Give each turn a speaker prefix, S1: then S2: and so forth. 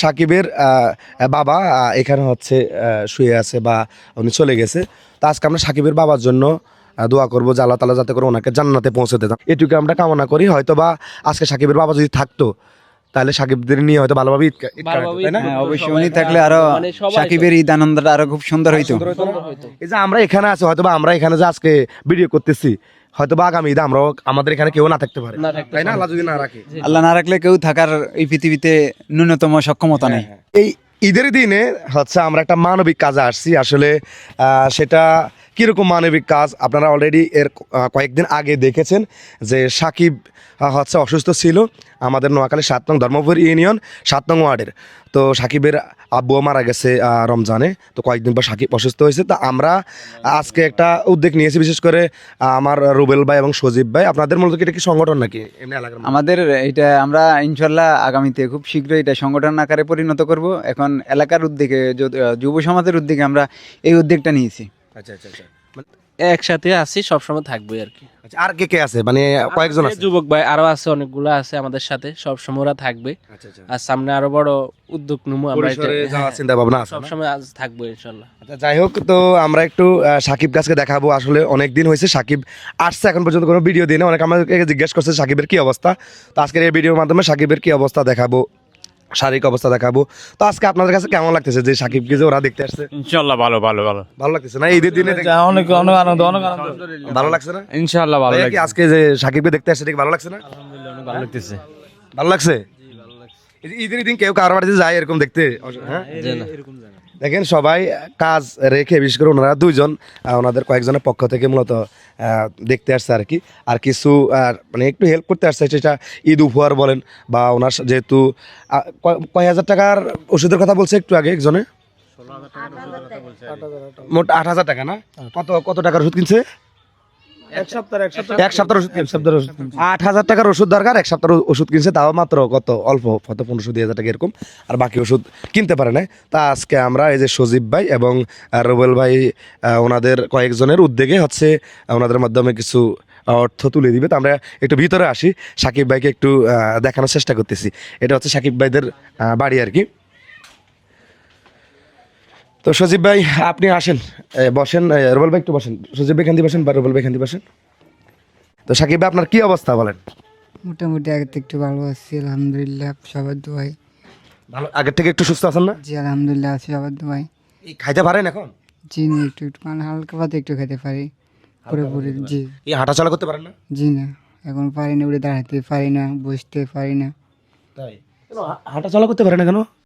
S1: সাকিবের বাবা এখানে হচ্ছে শুয়ে আছে বা উনি চলে গেছে। তো আজকে আমরা সাকিবের বাবার জন্য দোয়া করবো যে আল্লাহ তাআলা যাতে করে ওনাকে জান্নাতে পৌঁছে দেন, এটুকু আমরা কামনা করি। হয়তো বা আজকে সাকিবের বাবা যদি থাকতো তাহলে সাকিবদের নিয়ে হয়তো ভালোভাবে ঈদ কাটাতো, তাই না?
S2: হ্যাঁ, অবশ্যই উনি থাকলে আরো সাকিবের ঈদ আনন্দটা আরো খুব সুন্দর হইতো।
S1: এই যে আমরা এখানে আছি, হয়তো বা আমরা এখানে যে আজকে ভিডিও করতেছি, হয়তো বা আগামী ঈদে আমরাও আমাদের এখানে কেউ না থাকতে পারে, তাই না? আল্লাহ যদি না রাখে,
S2: আল্লাহ না রাখলে কেউ থাকার এই পৃথিবীতে ন্যূনতম সক্ষমতা নেই।
S1: এই ঈদের দিনে হচ্ছে আমরা একটা মানবিক কাজে আসছি। আসলে সেটা কীরকম মানবিক কাজ আপনারা অলরেডি এর কয়েকদিন আগে দেখেছেন যে সাকিব হচ্ছে অসুস্থ ছিল আমাদের নোয়াখালী 7 নং ধর্মপুর ইউনিয়ন 7 নং ওয়ার্ডের। তো সাকিবের আব্বুও মারা গেছে রমজানে। তো কয়েকদিন পর সাকিব অসুস্থ হয়েছে। তা আমরা আজকে একটা উদ্যোগ নিয়েছি, বিশেষ করে আমার রুবেল ভাই এবং সজীব ভাই। আপনাদের মূলত এটা কি সংগঠন নাকি এমনি এলাকার?
S2: আমাদের এটা আমরা ইনশাল্লাহ আগামীতে খুব শীঘ্রই এটা সংগঠন আকারে পরিণত করব। এখন এলাকার উদ্যোগে যুব সমাজের উদ্যোগে আমরা এই উদ্যোগটা নিয়েছি।
S1: আচ্ছা আচ্ছা আচ্ছা।
S3: একসাথে আছি, সবসময় থাকবো আর কি।
S1: আচ্ছা, আর কে কে আছে? মানে কয়েকজন আছে?
S3: যুবক ভাই আরো আছে, অনেকগুলো আছে আমাদের সাথে, সবসময় ওরা থাকবে।
S1: আচ্ছা আচ্ছা।
S3: আর সামনে আরো বড় উদ্যোগ নেবো আমরা,
S1: পরিসরে যাওয়ার চিন্তা ভাবনা আছে না?
S3: সবসময় আজ থাকবো ইনশাল্লাহ।
S1: আচ্ছা, যাই হোক, তো আমরা একটু সাকিব গাছকে দেখাবো। আসলে অনেক দিন হয়েছে সাকিব আসছে, এখন পর্যন্ত কোনো ভিডিও দিই না। অনেক আমাদেরকে জিজ্ঞেস করছে সাকিবের কি অবস্থা। তো আজকের এই ভিডিওর মাধ্যমে সাকিবের কি অবস্থা দেখাবো, শারীরিক অবস্থা দেখাবো। তো আজকে আপনাদের কাছে কেমন লাগতেছে যে সাকিবকে যে ওরা দেখতে আসছে?
S4: ইনশাআল্লাহ ভালো ভালো ভালো
S1: ভালো লাগতেছে না? ঈদের দিনে
S4: অনেক অনেক আনন্দ
S1: ভালো লাগছে না?
S4: ইনশাআল্লাহ ভালো
S1: ভাইয়া কি
S4: লাগছে।
S1: আজকে যে সাকিবকে দেখতে আসছে এটা কি ভালো লাগছে না?
S4: ভালো লাগতেছে।
S1: ভালো লাগছে? এই যে ঈদের দিন কেউ কারো বাড়িতে যায় এরকম দেখতে? হ্যাঁ, দেখেন সবাই কাজ রেখে, বিশেষ করে ওনারা দুইজন ওনাদের কয়েকজনের পক্ষ থেকে মূলত দেখতে আসছে আর কি। আর কিছু মানে একটু হেল্প করতে আসছে, সেটা ঈদ উপহার বলেন বা ওনার যেহেতু কয় হাজার টাকার ওষুধের কথা বলছে একটু আগে একজনে, মোট 8,000 টাকা না? কত কত টাকার ওষুধ কিনছে? এক সপ্তাহের ওষুধ। 8,000 টাকার ওষুধ দরকার, এক সপ্তাহের ওষুধ কিনছে, তাও মাত্র কত অল্প, কত 15-2,000 টাকা এরকম। আর বাকি ওষুধ কিনতে পারে না। তা আজকে আমরা এই যে সজীব ভাই এবং রুবেল ভাই ওনাদের কয়েকজনের উদ্যোগে হচ্ছে ওনাদের মাধ্যমে কিছু অর্থ তুলে দিবে। তো আমরা একটু ভিতরে আসি, সাকিব ভাইকে একটু দেখানোর চেষ্টা করতেছি। এটা হচ্ছে সাকিব ভাইদের বাড়ি আর কি। তো সজীব ভাই আপনি আসেন, বসেন। রুবেল ভাই একটু বসেন, সজীব ভাই এখান দিয়ে বসেন বা রুবেল ভাই এখান দিয়ে বসেন। তো সাকিব ভাই আপনার কি অবস্থা বলেন?
S5: মোটামুটি আগের থেকে একটু ভালো আছি, আলহামদুলিল্লাহ, সবার দোয়াই।
S1: ভালো, আগের থেকে একটু সুস্থ আছেন না?
S5: জি আলহামদুলিল্লাহ আছি, সবার দোয়াই।
S1: এই খাইতে পারেন এখন?
S5: জি না, একটু একটু মানে হালকা পাতে একটু খেতে পারি, পুরোপুরি জি।
S1: এই হাঁটাচলা করতে পারেন না?
S5: জি না, এখন পারি না, উঠে দাঁড়াতে পারি না, বসতে পারি না।
S1: তাই কেন হাঁটাচলা করতে পারেন না কেন?